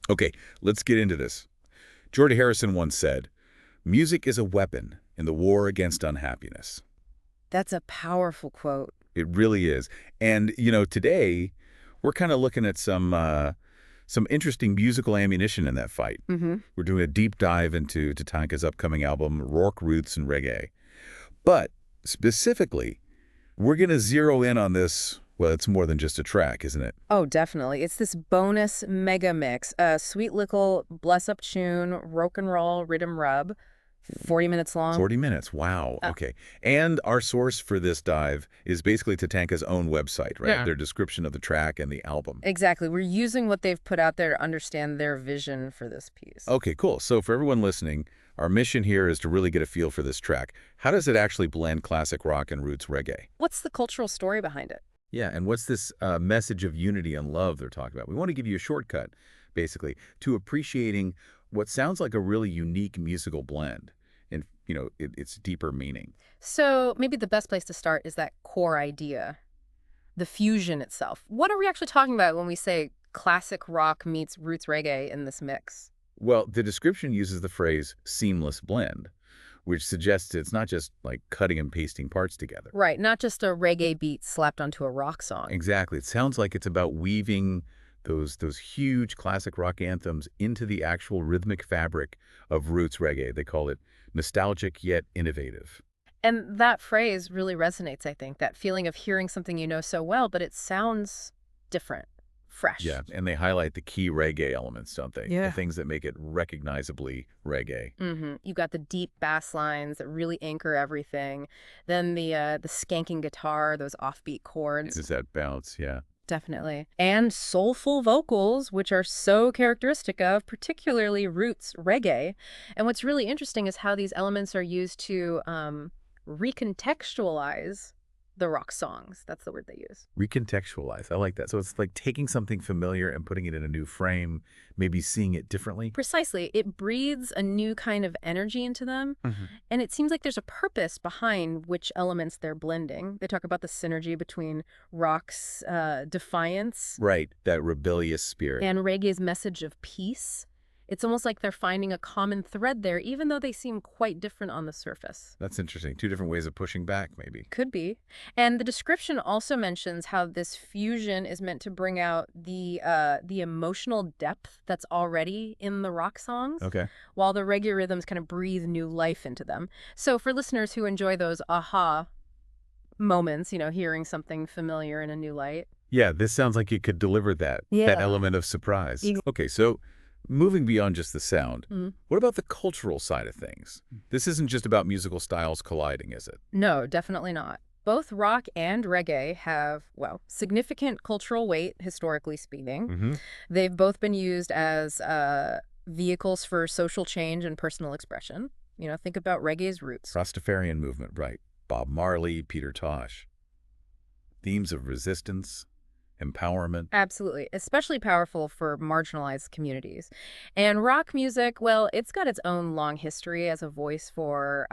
Okay, let's get into this. George Harrison once said, "Music is a weapon in the war against unhappiness." That's a powerful quote. It really is. And, today we're kind of looking at some interesting musical ammunition in that fight. Mm-hmm. We're doing a deep dive into TATANKA's upcoming album, Rock, Roots, and Reggae. But specifically, we're going to zero in on this. Well, it's more than just a track, isn't it? Oh, definitely. It's this bonus mega mix, a sweet little bless-up tune, rock and roll, rhythm rub, 40 minutes long. 40 minutes. Wow. Okay. And our source for this dive is basically TATANKA's own website, right? Yeah. Their description of the track and the album. Exactly. We're using what they've put out there to understand their vision for this piece. Okay, cool. So for everyone listening, our mission here is to really get a feel for this track. How does it actually blend classic rock and roots reggae? What's the cultural story behind it? Yeah, and what's this message of unity and love they're talking about? We want to give you a shortcut, basically, to appreciating what sounds like a really unique musical blend and, its deeper meaning. So maybe the best place to start is that core idea, the fusion itself. What are we actually talking about when we say classic rock meets roots reggae in this mix? Well, the description uses the phrase seamless blend, which suggests it's not just like cutting and pasting parts together. Right, not just a reggae beat slapped onto a rock song. Exactly. It sounds like it's about weaving those huge classic rock anthems into the actual rhythmic fabric of roots reggae. They call it nostalgic yet innovative. And that phrase really resonates, I think, that feeling of hearing something you know so well, but it sounds different, fresh. Yeah, and they highlight the key reggae elements, don't they? Yeah. The things that make it recognizably reggae. Mm-hmm. You got the deep bass lines that really anchor everything. Then the skanking guitar, those offbeat chords. Is that bounce? Yeah. Definitely. And soulful vocals, which are so characteristic of particularly roots reggae. And what's really interesting is how these elements are used to recontextualize the rock songs. That's the word they use. Recontextualize. I like that. So it's like taking something familiar and putting it in a new frame, maybe seeing it differently. Precisely. It breathes a new kind of energy into them. Mm-hmm. And it seems like there's a purpose behind which elements they're blending. They talk about the synergy between rock's defiance. Right. That rebellious spirit. And reggae's message of peace. It's almost like they're finding a common thread there, even though they seem quite different on the surface. That's interesting. Two different ways of pushing back, maybe. Could be. And the description also mentions how this fusion is meant to bring out the emotional depth that's already in the rock songs, Okay. while the reggae rhythms kind of breathe new life into them. So for listeners who enjoy those aha moments, hearing something familiar in a new light. Yeah, this sounds like it could deliver that element of surprise. Okay, so moving beyond just the sound, what about the cultural side of things? This isn't just about musical styles colliding, is it? No, definitely not. Both rock and reggae have, well, significant cultural weight, historically speaking. Mm-hmm. They've both been used as vehicles for social change and personal expression. Think about reggae's roots. Rastafarian movement, right. Bob Marley, Peter Tosh. Themes of resistance, empowerment. Absolutely. Especially powerful for marginalized communities. And rock music, well, it's got its own long history as a voice for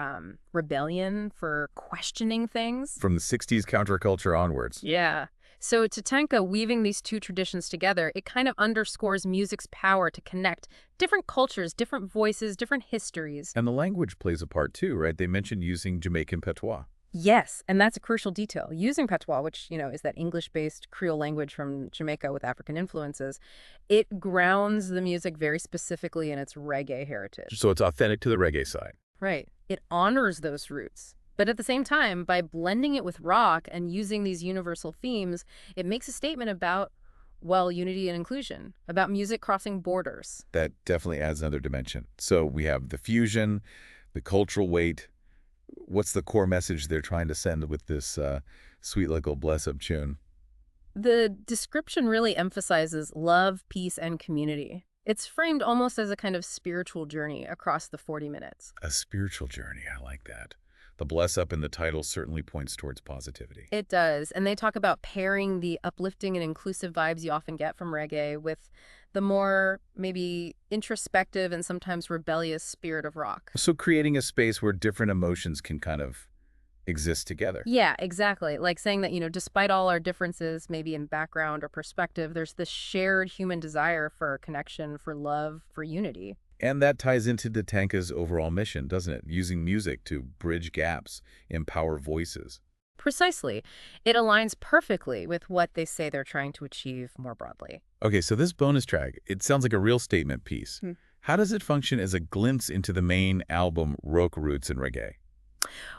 rebellion, for questioning things. From the 60s counterculture onwards. Yeah. So TATANKA weaving these two traditions together, it kind of underscores music's power to connect different cultures, different voices, different histories. And the language plays a part too, right? They mentioned using Jamaican patois. Yes, and that's a crucial detail. Using patois, which, is that English-based Creole language from Jamaica with African influences, it grounds the music very specifically in its reggae heritage. So it's authentic to the reggae side. Right. It honors those roots. But at the same time, by blending it with rock and using these universal themes, it makes a statement about, well, unity and inclusion, about music crossing borders. That definitely adds another dimension. So we have the fusion, the cultural weight. What's the core message they're trying to send with this sweet little bless-up tune? The description really emphasizes love, peace, and community. It's framed almost as a kind of spiritual journey across the 40 minutes. A spiritual journey. I like that. The bless-up in the title certainly points towards positivity. It does. And they talk about pairing the uplifting and inclusive vibes you often get from reggae with the more maybe introspective and sometimes rebellious spirit of rock. So creating a space where different emotions can kind of exist together. Yeah, exactly. Like saying that, despite all our differences, maybe in background or perspective, there's this shared human desire for connection, for love, for unity. And that ties into TATANKA's overall mission, doesn't it? Using music to bridge gaps, empower voices. Precisely. It aligns perfectly with what they say they're trying to achieve more broadly. Okay, so this bonus track, it sounds like a real statement piece. Hmm. How does it function as a glimpse into the main album, Rock, Roots, and Reggae?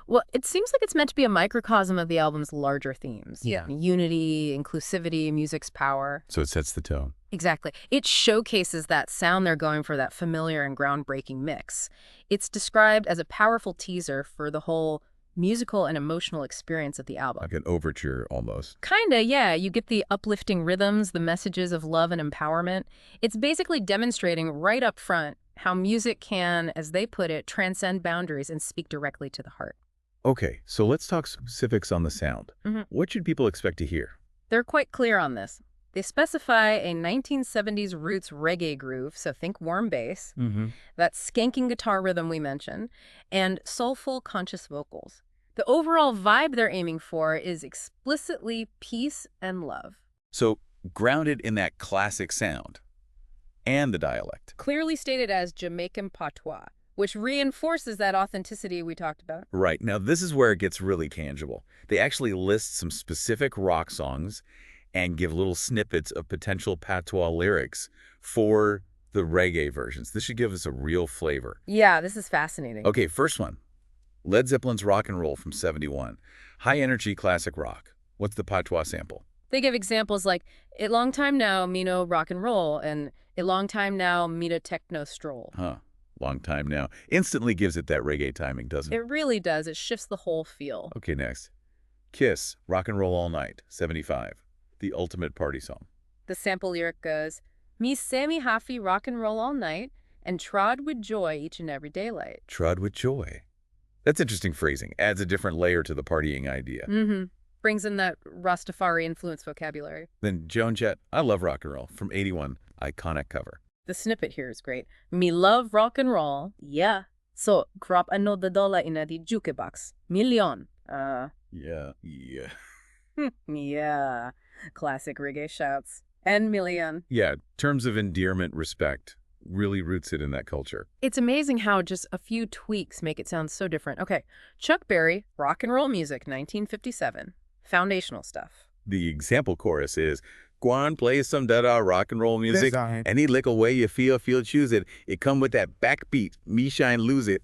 Well, it seems like it's meant to be a microcosm of the album's larger themes. Yeah. Unity, inclusivity, music's power. So it sets the tone. Exactly. It showcases that sound they're going for, that familiar and groundbreaking mix. It's described as a powerful teaser for the whole musical and emotional experience of the album. Like an overture, almost. Kinda, yeah. You get the uplifting rhythms, the messages of love and empowerment. It's basically demonstrating right up front how music can, as they put it, transcend boundaries and speak directly to the heart. Okay, so let's talk specifics on the sound. What should people expect to hear? They're quite clear on this. They specify a 1970s roots reggae groove, so think warm bass, that skanking guitar rhythm we mentioned, and soulful, conscious vocals. The overall vibe they're aiming for is explicitly peace and love. So grounded in that classic sound and the dialect. Clearly stated as Jamaican patois, which reinforces that authenticity we talked about. Right. Now, this is where it gets really tangible. They actually list some specific rock songs and give little snippets of potential patois lyrics for the reggae versions. This should give us a real flavor. Yeah, this is fascinating. Okay, first one. Led Zeppelin's Rock and Roll from '71. High-energy classic rock. What's the patois sample? They give examples like, "It long time now, me no rock and roll," and "It long time now, me no techno stroll." Huh. Long time now. Instantly gives it that reggae timing, doesn't it? It really does. It shifts the whole feel. Okay, next. Kiss, Rock and Roll All Night, '75. The ultimate party song. The sample lyric goes, "Me Sammy Haffy rock and roll all night and trod with joy each and every daylight." Trod with joy. That's interesting phrasing. Adds a different layer to the partying idea. Brings in that Rastafari influence vocabulary. Then Joan Jett, I Love Rock and Roll from '81. Iconic cover. The snippet here is great. "Me love rock and roll, yeah. So drop another dollar in the jukebox. Million. Yeah. Yeah. Classic reggae shouts. And million. Yeah, terms of endearment, respect, really roots it in that culture. It's amazing how just a few tweaks make it sound so different. Okay, Chuck Berry, rock and roll music, 1957. Foundational stuff. The example chorus is, "Go on, play some da-da rock and roll music. Any lickle way you feel, choose it. It come with that backbeat. Me shine, lose it.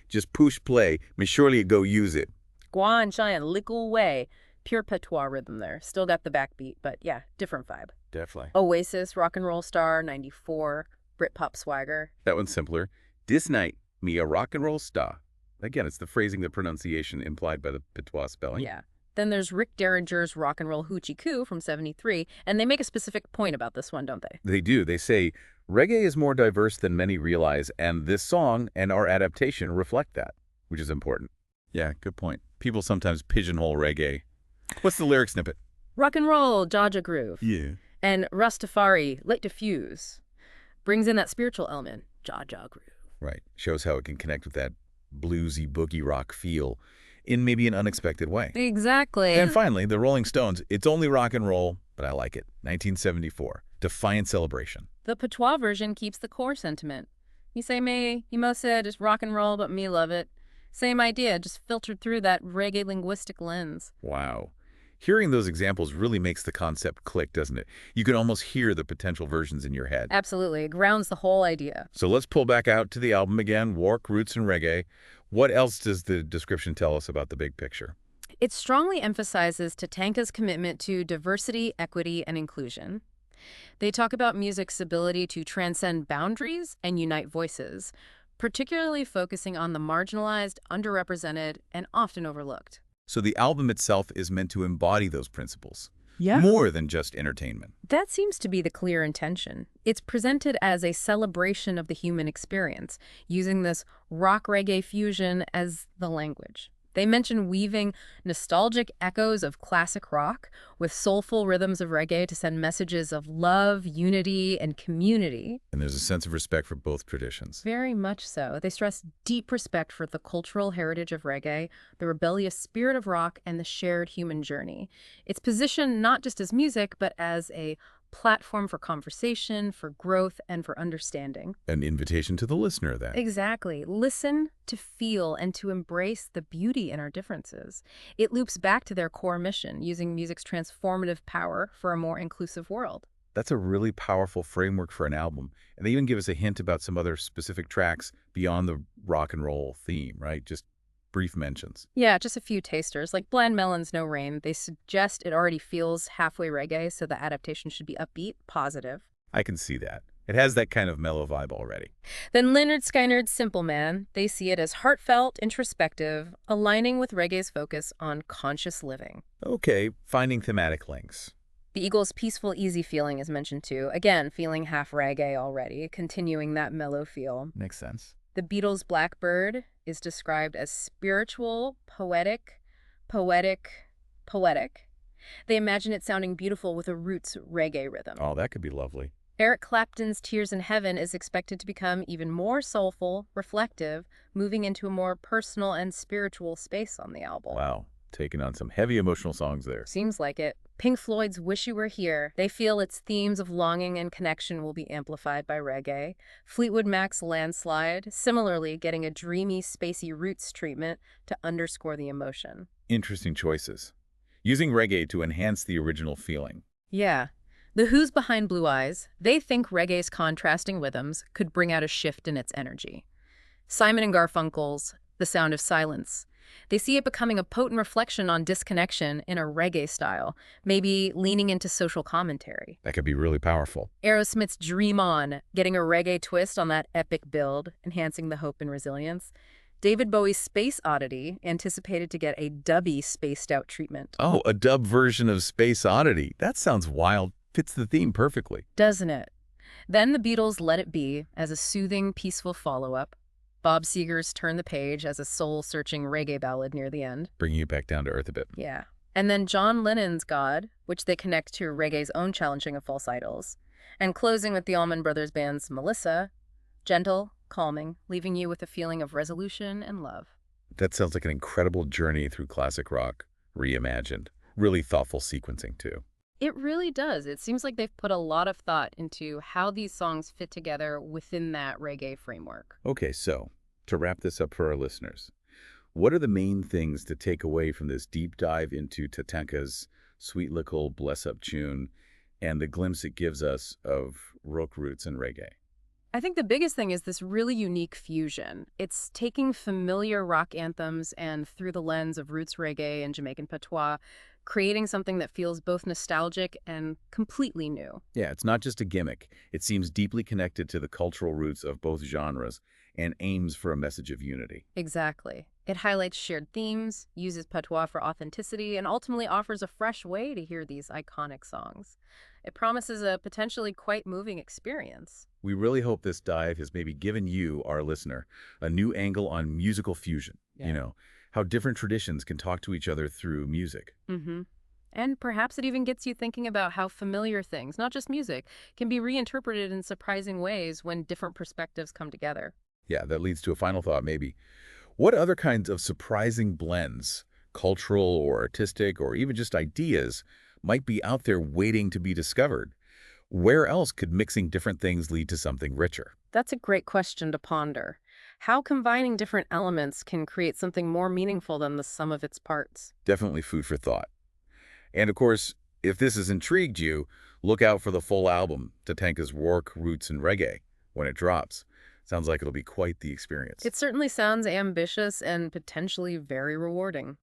Just push play. Me surely go use it." Guan Cheyenne, Lickle Way. Pure patois rhythm there. Still got the backbeat, but yeah, different vibe. Definitely. Oasis, rock and roll star, 94. Britpop swagger. That one's simpler. "This night, me a rock and roll star." Again, it's the phrasing, the pronunciation implied by the patois spelling. Yeah. Then there's Rick Derringer's rock and roll hoochie coo from 73, and they make a specific point about this one, don't they? They do. They say, reggae is more diverse than many realize, and this song and our adaptation reflect that, which is important. Yeah, good point. People sometimes pigeonhole reggae. What's the lyric snippet? Rock and roll, Jaja groove. Yeah. And Rastafari, let diffuse. Brings in that spiritual element, Jaja groove. Right. Shows how it can connect with that bluesy boogie rock feel in maybe an unexpected way. Exactly. And finally, the Rolling Stones, "It's only rock and roll, but I like it." 1974. Defiant celebration. The patois version keeps the core sentiment. You say me, you most said just rock and roll, but me love it. Same idea, just filtered through that reggae linguistic lens. Wow. Hearing those examples really makes the concept click, doesn't it? You can almost hear the potential versions in your head. Absolutely. It grounds the whole idea. So let's pull back out to the album again, Wark, Roots, and Reggae. What else does the description tell us about the big picture? It strongly emphasizes TATANKA's commitment to diversity, equity, and inclusion. They talk about music's ability to transcend boundaries and unite voices, particularly focusing on the marginalized, underrepresented, and often overlooked. So the album itself is meant to embody those principles. Yeah. More than just entertainment. That seems to be the clear intention. It's presented as a celebration of the human experience, using this rock reggae fusion as the language. They mention weaving nostalgic echoes of classic rock with soulful rhythms of reggae to send messages of love, unity, and community. And there's a sense of respect for both traditions. Very much so. They stress deep respect for the cultural heritage of reggae, the rebellious spirit of rock, and the shared human journey. It's positioned not just as music, but as a platform for conversation, for growth, and for understanding. An invitation to the listener, then. Exactly. Listen to feel and to embrace the beauty in our differences. It loops back to their core mission, using music's transformative power for a more inclusive world. That's a really powerful framework for an album. And they even give us a hint about some other specific tracks beyond the rock and roll theme, right? Just brief mentions. Yeah, just a few tasters. Like Blind Melon's No Rain, they suggest it already feels halfway reggae, so the adaptation should be upbeat, positive. I can see that. It has that kind of mellow vibe already. Then Leonard Skynyrd's Simple Man, they see it as heartfelt, introspective, aligning with reggae's focus on conscious living. Okay, finding thematic links. The Eagles' Peaceful Easy Feeling is mentioned too, again, feeling half reggae already, continuing that mellow feel. Makes sense. The Beatles' Blackbird is described as spiritual, poetic. They imagine it sounding beautiful with a roots reggae rhythm. Oh, that could be lovely. Eric Clapton's Tears in Heaven is expected to become even more soulful, reflective, moving into a more personal and spiritual space on the album. Wow, taking on some heavy emotional songs there. Seems like it. Pink Floyd's Wish You Were Here, they feel its themes of longing and connection will be amplified by reggae. Fleetwood Mac's Landslide, similarly getting a dreamy, spacey roots treatment to underscore the emotion. Interesting choices. Using reggae to enhance the original feeling. Yeah. The Who's Behind Blue Eyes, they think reggae's contrasting rhythms could bring out a shift in its energy. Simon and Garfunkel's The Sound of Silence, they see it becoming a potent reflection on disconnection in a reggae style, maybe leaning into social commentary. That could be really powerful. Aerosmith's Dream On, getting a reggae twist on that epic build, enhancing the hope and resilience. David Bowie's Space Oddity, anticipated to get a dubby spaced-out treatment. Oh, a dub version of Space Oddity. That sounds wild. Fits the theme perfectly. Doesn't it? Then the Beatles' Let It Be as a soothing, peaceful follow-up. Bob Seger's Turn the Page as a soul-searching reggae ballad near the end. Bringing you back down to earth a bit. Yeah. And then John Lennon's God, which they connect to reggae's own challenging of false idols. And closing with the Allman Brothers Band's Melissa, gentle, calming, leaving you with a feeling of resolution and love. That sounds like an incredible journey through classic rock, reimagined. Really thoughtful sequencing, too. It really does. It seems like they've put a lot of thought into how these songs fit together within that reggae framework. Okay, so to wrap this up for our listeners, what are the main things to take away from this deep dive into TATANKA's sweet little bless-up tune and the glimpse it gives us of rock roots and reggae? I think the biggest thing is this really unique fusion. It's taking familiar rock anthems and through the lens of roots reggae and Jamaican patois, creating something that feels both nostalgic and completely new. Yeah, it's not just a gimmick. It seems deeply connected to the cultural roots of both genres and aims for a message of unity. Exactly. It highlights shared themes, uses patois for authenticity, and ultimately offers a fresh way to hear these iconic songs. It promises a potentially quite moving experience. We really hope this dive has maybe given you, our listener, a new angle on musical fusion. Yeah. You know, how different traditions can talk to each other through music. Mm-hmm. And perhaps it even gets you thinking about how familiar things, not just music, can be reinterpreted in surprising ways when different perspectives come together. Yeah, that leads to a final thought maybe. What other kinds of surprising blends, cultural or artistic or even just ideas, might be out there waiting to be discovered? Where else could mixing different things lead to something richer? That's a great question to ponder. How combining different elements can create something more meaningful than the sum of its parts? Definitely food for thought. And of course, if this has intrigued you, look out for the full album, TATANKA's Rock, Roots, and Reggae, when it drops. Sounds like it'll be quite the experience. It certainly sounds ambitious and potentially very rewarding.